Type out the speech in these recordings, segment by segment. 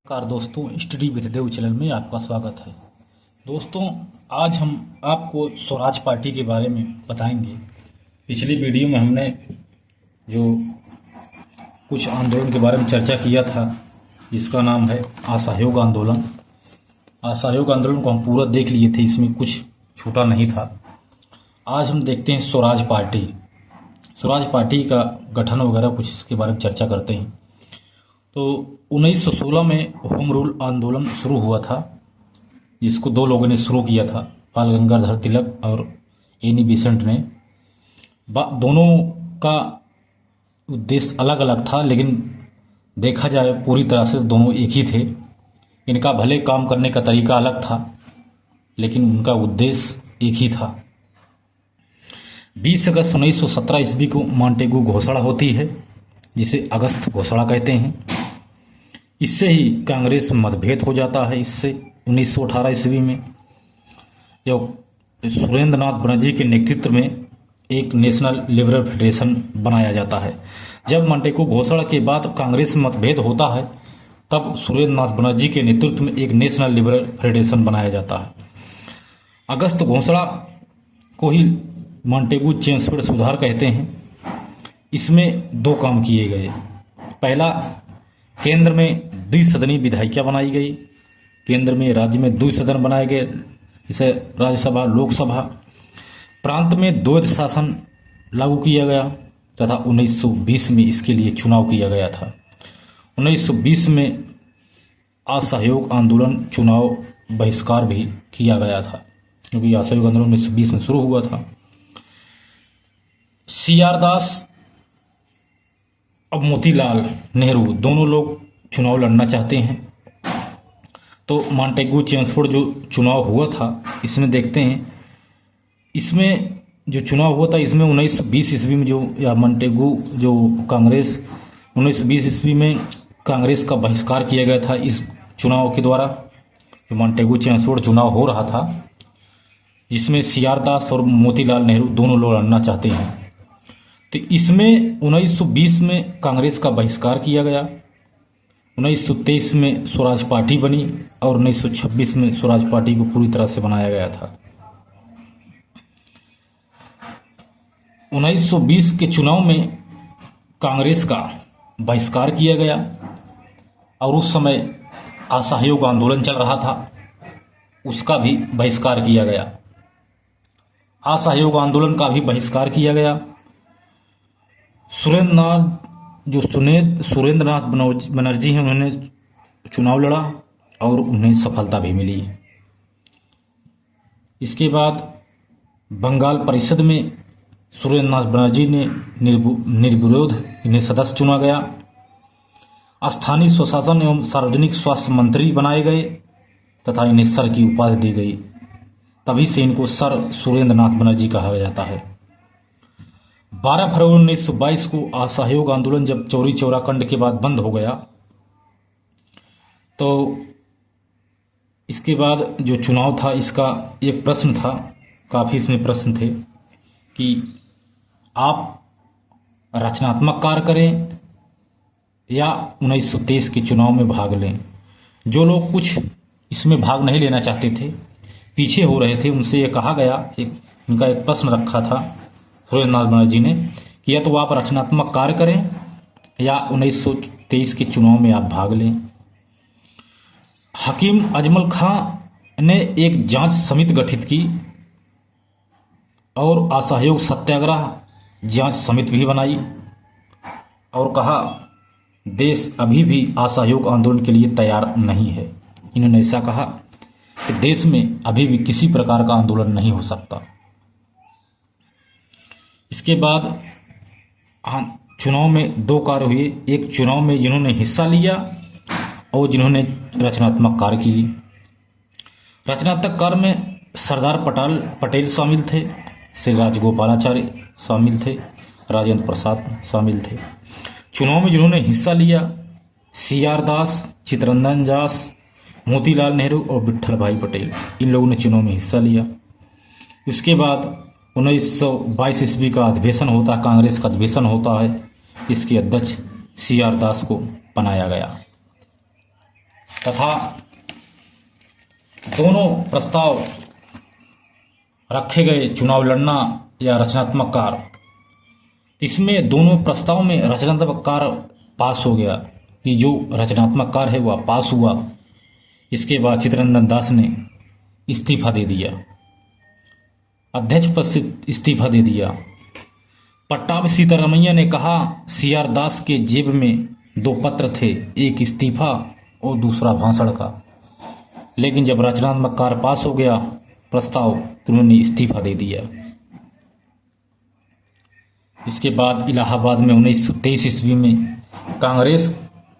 नमस्कार दोस्तों, study with Dev channel में आपका स्वागत है। दोस्तों, आज हम आपको स्वराज पार्टी के बारे में बताएंगे। पिछली वीडियो में हमने जो कुछ आंदोलन के बारे में चर्चा किया था, जिसका नाम है असहयोग आंदोलन। असहयोग आंदोलन को हम पूरा देख लिए थे, इसमें कुछ छूटा नहीं था। आज हम देखते हैं स्वराज पार्टी। स्वराज पार्टी का गठन वगैरह कुछ इसके बारे में चर्चा करते हैं। तो 1916 में होम रूल आंदोलन शुरू हुआ था, जिसको दो लोगों ने शुरू किया था, बाल गंगाधर तिलक और एनी बेसेंट ने। दोनों का उद्देश्य अलग अलग था, लेकिन देखा जाए पूरी तरह से दोनों एक ही थे। इनका भले काम करने का तरीका अलग था, लेकिन उनका उद्देश्य एक ही था। 20 अगस्त 1917 ईस्वी को मॉन्टेगू घोषणा होती है, जिसे अगस्त घोषणा कहते हैं। इससे ही कांग्रेस में मतभेद हो जाता है। इससे 1918 ईस्वी में जो सुरेंद्र नाथ बनर्जी के नेतृत्व में एक नेशनल लिबरल फेडरेशन बनाया जाता है। जब मॉन्टेगू घोषणा के बाद कांग्रेस में मतभेद होता है, तब सुरेंद्र नाथ बनर्जी के नेतृत्व में एक नेशनल लिबरल फेडरेशन बनाया जाता है। अगस्त घोषणा को ही मॉन्टेगू चेम्सफोर्ड सुधार कहते हैं। इसमें दो काम किए गए। पहला, केंद्र में द्विसदनीय विधायिका बनाई गई। केंद्र में राज्य में द्विसदन बनाए गए, जैसे राज्यसभा लोकसभा। प्रांत में द्वैध शासन लागू किया गया तथा 1920 में इसके लिए चुनाव किया गया था। 1920 में असहयोग आंदोलन चुनाव बहिष्कार भी किया गया था, क्योंकि असहयोग आंदोलन 1920 में शुरू हुआ था। CR दास अब मोतीलाल नेहरू दोनों लोग चुनाव लड़ना चाहते हैं। तो मॉन्टेगू चेम्सफोर्ड जो चुनाव हुआ था, इसमें देखते हैं, इसमें जो चुनाव हुआ था, इसमें 1920 ईस्वी में जो या मॉन्टेगू जो कांग्रेस 1920 ईस्वी में कांग्रेस का बहिष्कार किया गया था इस चुनाव के द्वारा। जो मॉन्टेगू चेम्सफोर्ड चुनाव हो रहा था, जिसमें CR दास और मोतीलाल नेहरू दोनों लोग लड़ना चाहते हैं। तो इसमें 1920 में कांग्रेस का बहिष्कार किया गया। 1923 में स्वराज पार्टी बनी और 1926 में स्वराज पार्टी को पूरी तरह से बनाया गया था। 1920 के चुनाव में कांग्रेस का बहिष्कार किया गया और उस समय असहयोग आंदोलन चल रहा था, उसका भी बहिष्कार किया गया। असहयोग आंदोलन का भी बहिष्कार किया गया। सुरेंद्र नाथ बनर्जी हैं, उन्होंने चुनाव लड़ा और उन्हें सफलता भी मिली। इसके बाद बंगाल परिषद में सुरेंद्र नाथ बनर्जी ने निर्विरोध इन्हें सदस्य चुना गया। स्थानीय स्वशासन एवं सार्वजनिक स्वास्थ्य मंत्री बनाए गए तथा इन्हें सर की उपाधि दी गई। तभी से इनको सर सुरेंद्र नाथ बनर्जी कहा जाता है। 12 फरवरी 1922 को असहयोग आंदोलन जब चौरी चौरा कांड के बाद बंद हो गया, तो इसके बाद जो चुनाव था, इसका एक प्रश्न था, काफ़ी इसमें प्रश्न थे कि आप रचनात्मक कार्य करें या 1923 के चुनाव में भाग लें। जो लोग कुछ इसमें भाग नहीं लेना चाहते थे, पीछे हो रहे थे, उनसे ये कहा गया, इनका एक प्रश्न रखा था सुरेंद्र नाथ बनर्जी ने कि या तो आप रचनात्मक कार्य करें या 1923 के चुनाव में आप भाग लें। हकीम अजमल खां ने एक जांच समिति गठित की और असहयोग सत्याग्रह जांच समिति भी बनाई और कहा, देश अभी भी असहयोग आंदोलन के लिए तैयार नहीं है। इन्होंने ऐसा कहा कि देश में अभी भी किसी प्रकार का आंदोलन नहीं हो सकता। इसके बाद चुनाव में दो कार्य हुए। एक चुनाव में जिन्होंने हिस्सा लिया और जिन्होंने रचनात्मक कार्य किए। रचनात्मक कार्य में सरदार पटेल शामिल थे, श्री राजगोपालाचार्य शामिल थे, राजेंद्र प्रसाद शामिल थे। चुनाव में जिन्होंने हिस्सा लिया, CR दास, चित्तरंजन दास, मोतीलाल नेहरू और विट्ठल भाई पटेल, इन लोगों ने चुनाव में हिस्सा लिया। उसके बाद 1922 ईस्वी का अधिवेशन होता है, कांग्रेस का अधिवेशन होता है। इसके अध्यक्ष CR दास को बनाया गया। तथा दोनों प्रस्ताव रखे गए, चुनाव लड़ना या रचनात्मक कार्य। इसमें दोनों प्रस्ताव में रचनात्मक कार्य पास हो गया कि जो रचनात्मक कार्य है वह पास हुआ। इसके बाद चित्तरंजन दास ने इस्तीफा दे दिया, अध्यक्ष पद से इस्तीफा दे दिया। पट्टाभी सीतारमैया ने कहा CR दास के जेब में 2 पत्र थे, एक इस्तीफा और दूसरा भाषण का। लेकिन जब रचनात्मक कार्य पास हो गया प्रस्ताव तो उन्होंने इस्तीफा दे दिया। इसके बाद इलाहाबाद में 1923 ईस्वी में कांग्रेस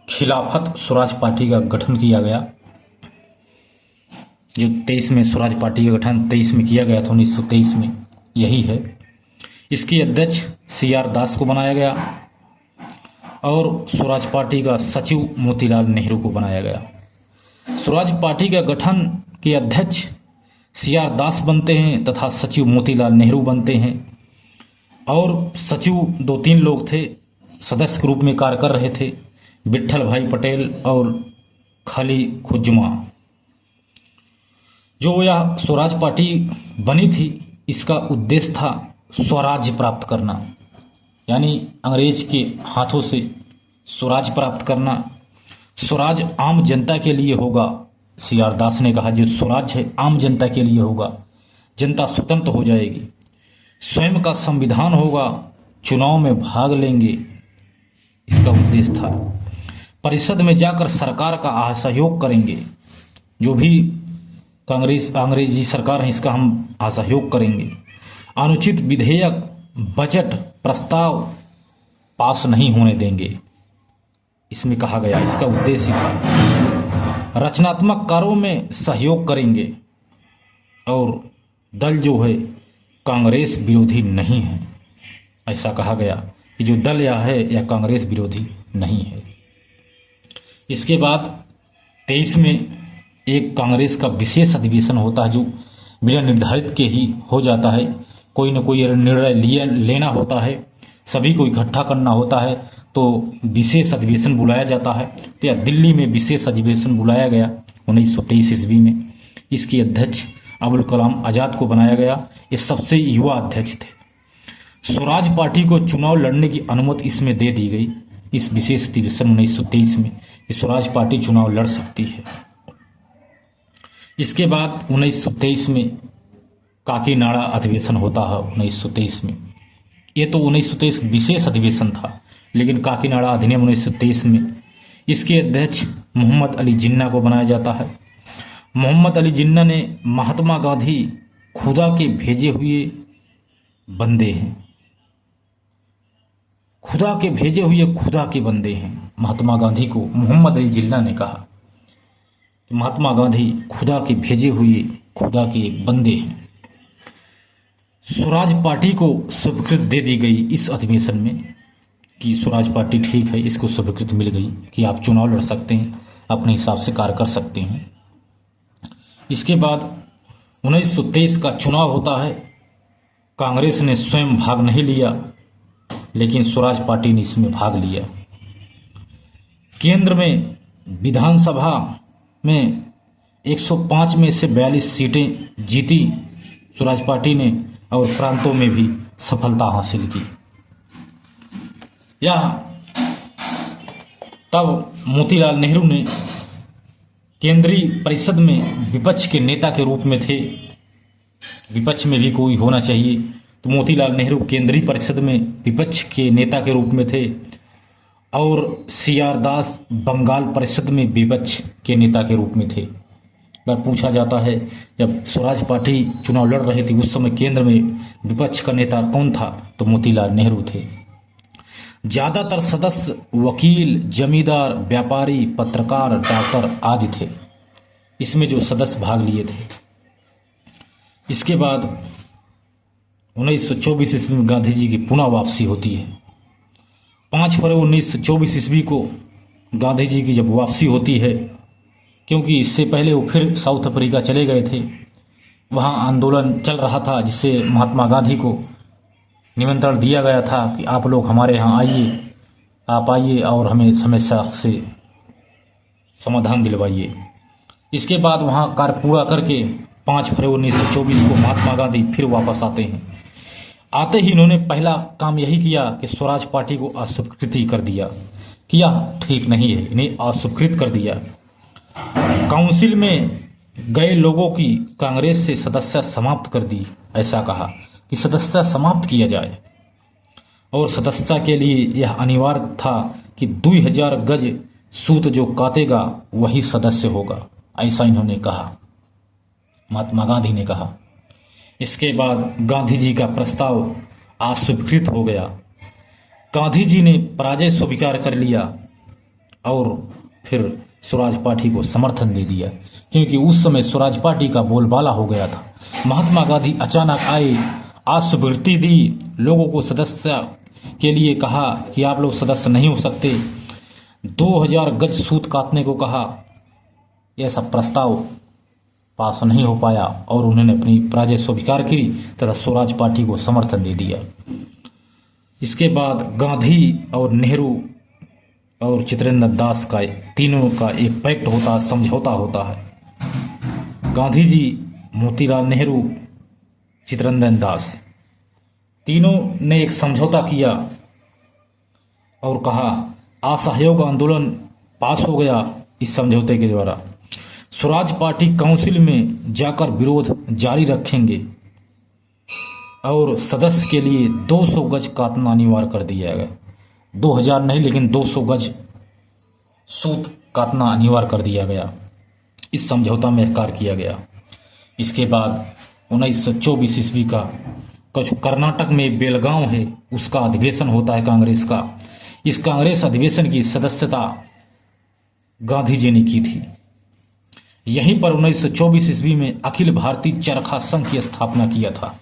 खिलाफत स्वराज पार्टी का गठन किया गया। जो 23 में स्वराज पार्टी का गठन 23 में किया गया था, 1923 में, यही है। इसके अध्यक्ष CR दास को बनाया गया और स्वराज पार्टी का सचिव मोतीलाल नेहरू को बनाया गया। स्वराज पार्टी का गठन के अध्यक्ष CR दास बनते हैं तथा सचिव मोतीलाल नेहरू बनते हैं। और सचिव 2-3 लोग थे, सदस्य के रूप में कार्य कर रहे थे, विट्ठल भाई पटेल और खली खुज्जमा। जो यह स्वराज पार्टी बनी थी, इसका उद्देश्य था स्वराज्य प्राप्त करना, यानी अंग्रेज के हाथों से स्वराज प्राप्त करना। स्वराज आम जनता के लिए होगा। CR दास ने कहा जो स्वराज है आम जनता के लिए होगा, जनता स्वतंत्र हो जाएगी, स्वयं का संविधान होगा, चुनाव में भाग लेंगे, इसका उद्देश्य था। परिषद में जाकर सरकार का असहयोग करेंगे, जो भी अंग्रेजी सरकार है इसका हम असहयोग करेंगे। अनुचित विधेयक, बजट प्रस्ताव पास नहीं होने देंगे, इसमें कहा गया। इसका उद्देश्य था रचनात्मक कार्यों में सहयोग करेंगे और दल जो है कांग्रेस विरोधी नहीं है, ऐसा कहा गया कि जो दल यह है यह कांग्रेस विरोधी नहीं है। इसके बाद 23 में एक कांग्रेस का विशेष अधिवेशन होता है, जो बिना निर्धारित के ही हो जाता है। कोई न कोई निर्णय लेना होता है, सभी को इकट्ठा करना होता है, तो विशेष अधिवेशन बुलाया जाता है। तो यह दिल्ली में विशेष अधिवेशन बुलाया गया 1923 ईस्वी में। इसके अध्यक्ष अबुल कलाम आज़ाद को बनाया गया। ये सबसे युवा अध्यक्ष थे। स्वराज पार्टी को चुनाव लड़ने की अनुमति इसमें दे दी गई, इस विशेष अधिवेशन 1923 में, कि स्वराज पार्टी चुनाव लड़ सकती है। इसके बाद 1923 में काकीनाड़ा अधिवेशन होता है 1923 में। ये तो 1923 विशेष अधिवेशन था, लेकिन काकीनाड़ा अधिनियम 1923 में इसके अध्यक्ष मोहम्मद अली जिन्ना को बनाया जाता है। मोहम्मद अली जिन्ना ने महात्मा गांधी खुदा के भेजे हुए बंदे हैं, खुदा के भेजे हुए खुदा के बंदे हैं। महात्मा गांधी को मोहम्मद अली जिन्ना ने कहा कि महात्मा गांधी खुदा के भेजे हुए खुदा के बंदे हैं। स्वराज पार्टी को स्वीकृति दे दी गई इस अधिवेशन में कि स्वराज पार्टी ठीक है, इसको स्वीकृति मिल गई कि आप चुनाव लड़ सकते हैं, अपने हिसाब से कार्य कर सकते हैं। इसके बाद 1923 का चुनाव होता है। कांग्रेस ने स्वयं भाग नहीं लिया, लेकिन स्वराज पार्टी ने इसमें भाग लिया। केंद्र में विधानसभा में 105 में से 42 सीटें जीती स्वराज पार्टी ने, और प्रांतों में भी सफलता हासिल की। यह तब मोतीलाल नेहरू ने केंद्रीय परिषद में विपक्ष के नेता के रूप में थे। विपक्ष में भी कोई होना चाहिए, तो मोतीलाल नेहरू केंद्रीय परिषद में विपक्ष के नेता के रूप में थे, और CR दास बंगाल परिषद में विपक्ष के नेता के रूप में थे। अगर पूछा जाता है जब स्वराज पार्टी चुनाव लड़ रही थी उस समय केंद्र में विपक्ष का नेता कौन था, तो मोतीलाल नेहरू थे। ज़्यादातर सदस्य वकील, जमींदार, व्यापारी, पत्रकार, डॉक्टर आदि थे इसमें जो सदस्य भाग लिए थे। इसके बाद 1924 ईस्वी में गांधी जी की पुनः वापसी होती है। 5 फरवरी 1924 ईस्वी को गांधी जी की जब वापसी होती है, क्योंकि इससे पहले वो फिर साउथ अफ्रीका चले गए थे, वहाँ आंदोलन चल रहा था, जिससे महात्मा गांधी को निमंत्रण दिया गया था कि आप लोग हमारे यहाँ आइए, आप आइए और हमें समस्या से समाधान दिलवाइए। इसके बाद वहाँ कार्य पूरा करके 5 फरवरी 1924 को महात्मा गांधी फिर वापस आते हैं। आते ही इन्होंने पहला काम यही किया कि स्वराज पार्टी को अस्वीकृति कर दिया। किया ठीक नहीं है, इन्हें अस्वीकृत कर दिया। काउंसिल में गए लोगों की कांग्रेस से सदस्यता समाप्त कर दी। ऐसा कहा कि सदस्यता समाप्त किया जाए और सदस्यता के लिए यह अनिवार्य था कि 2000 गज सूत जो काटेगा वही सदस्य होगा। ऐसा इन्होंने कहा, महात्मा गांधी ने कहा। इसके बाद गांधी जी का प्रस्ताव अस्वीकृत हो गया। गांधी जी ने पराजय स्वीकार कर लिया और फिर स्वराज पार्टी को समर्थन दे दिया, क्योंकि उस समय स्वराज पार्टी का बोलबाला हो गया था। महात्मा गांधी अचानक आए, अस्वीकृति दी, लोगों को सदस्य के लिए कहा कि आप लोग सदस्य नहीं हो सकते, 2000 गज सूत काटने को कहा। यह सब प्रस्ताव पास नहीं हो पाया और उन्होंने अपनी पराजय स्वीकार की तथा स्वराज पार्टी को समर्थन दे दिया। इसके बाद गांधी और नेहरू और चित्रेंद्र दास का तीनों का एक पैक्ट होता, समझौता होता है। गांधी जी, मोतीलाल नेहरू, चित्रेंद्र दास तीनों ने एक समझौता किया और कहा असहयोग आंदोलन पास हो गया। इस समझौते के द्वारा स्वराज पार्टी काउंसिल में जाकर विरोध जारी रखेंगे और सदस्य के लिए 200 गज काटना अनिवार्य कर दिया गया। 2000 नहीं, लेकिन 200 गज सूत काटना अनिवार्य कर दिया गया। इस समझौता में कार्य किया गया। इसके बाद 1924 ईस्वी का कुछ कर्नाटक में बेलगांव है, उसका अधिवेशन होता है कांग्रेस का। इस कांग्रेस अधिवेशन की सदस्यता गांधी जी ने की थी। यहीं पर 1924 ईस्वी में अखिल भारतीय चरखा संघ की स्थापना किया था।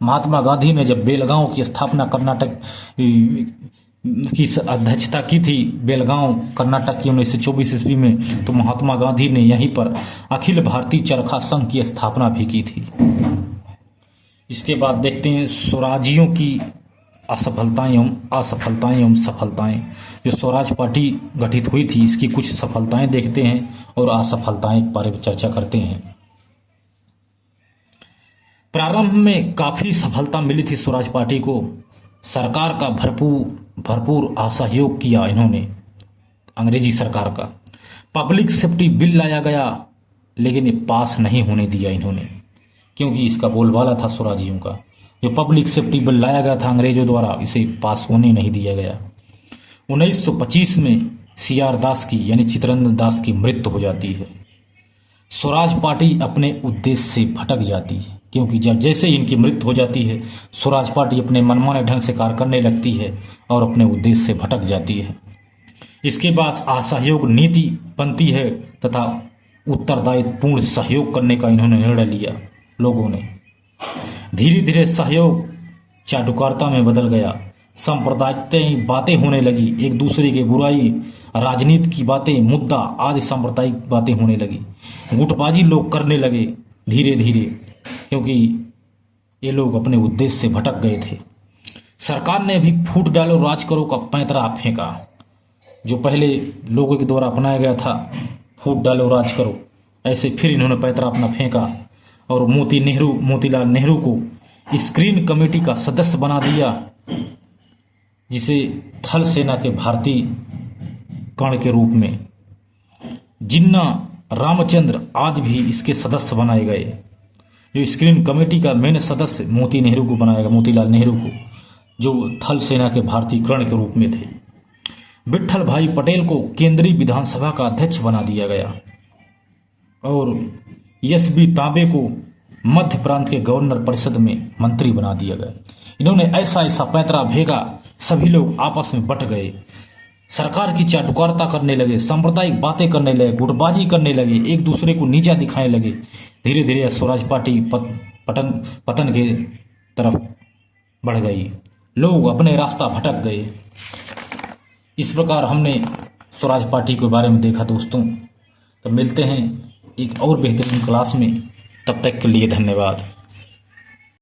महात्मा गांधी ने जब बेलगांव की स्थापना कर्नाटक की अध्यक्षता की थी, बेलगांव कर्नाटक की 1924 ईस्वी में, तो महात्मा गांधी ने यहीं पर अखिल भारतीय चरखा संघ की स्थापना भी की थी। इसके बाद देखते हैं स्वराजियों की असफलताएं एवं सफलताएं। जो स्वराज पार्टी गठित हुई थी, इसकी कुछ सफलताएं देखते हैं और असफलताएं के बारे में चर्चा करते हैं। प्रारंभ में काफी सफलता मिली थी स्वराज पार्टी को। सरकार का भरपूर असहयोग किया इन्होंने, अंग्रेजी सरकार का। पब्लिक सेफ्टी बिल लाया गया, लेकिन ये पास नहीं होने दिया इन्होंने, क्योंकि इसका बोलबाला था स्वराजियों का। जो पब्लिक सेफ्टी बिल लाया गया था अंग्रेजों द्वारा, इसे पास होने नहीं दिया गया। 1925 में CR दास की यानी चित्रेंद्र दास की मृत्यु हो जाती है। स्वराज पार्टी अपने उद्देश्य से भटक जाती है, क्योंकि जब जैसे ही इनकी मृत्यु हो जाती है, स्वराज पार्टी अपने मनमाने ढंग से कार्य करने लगती है और अपने उद्देश्य से भटक जाती है। इसके बाद असहयोग नीति बनती है तथा उत्तरदायित्वपूर्ण सहयोग करने का इन्होंने निर्णय लिया। लोगों ने धीरे धीरे सहयोग चाटुकारिता में बदल गया। सांप्रदायिक बातें होने लगी, एक दूसरे की बुराई, राजनीति की बातें, मुद्दा आदि सांप्रदायिक बातें होने लगी। गुटबाजी लोग करने लगे धीरे धीरे, क्योंकि ये लोग अपने उद्देश्य से भटक गए थे। सरकार ने भी फूट डालो राज करो का पैंतरा फेंका। जो पहले लोगों के द्वारा अपनाया गया था, फूट डालो राज करो, ऐसे फिर इन्होंने पैंतरा अपना फेंका और मोतीलाल नेहरू को स्क्रीन कमेटी का सदस्य बना दिया, जिसे थल सेना के भारतीय कण के रूप में जिन्ना रामचंद्र आज भी इसके सदस्य बनाए गए। जो स्क्रीन कमेटी का मेन सदस्य मोतीलाल नेहरू को, जो थल सेना के भारतीय कण के रूप में थे। विट्ठल भाई पटेल को केंद्रीय विधानसभा का अध्यक्ष बना दिया गया और SB तांबे को मध्य प्रांत के गवर्नर परिषद में मंत्री बना दिया गया। इन्होंने ऐसा पैंतरा भेगा, सभी लोग आपस में बट गए, सरकार की चाटुकारिता करने लगे, सांप्रदायिक बातें करने लगे, गुटबाजी करने लगे, एक दूसरे को नीचा दिखाने लगे। धीरे धीरे स्वराज पार्टी पतन के तरफ बढ़ गई, लोग अपने रास्ता भटक गए। इस प्रकार हमने स्वराज पार्टी के बारे में देखा दोस्तों। तो मिलते हैं एक और बेहतरीन क्लास में, तब तक के लिए धन्यवाद।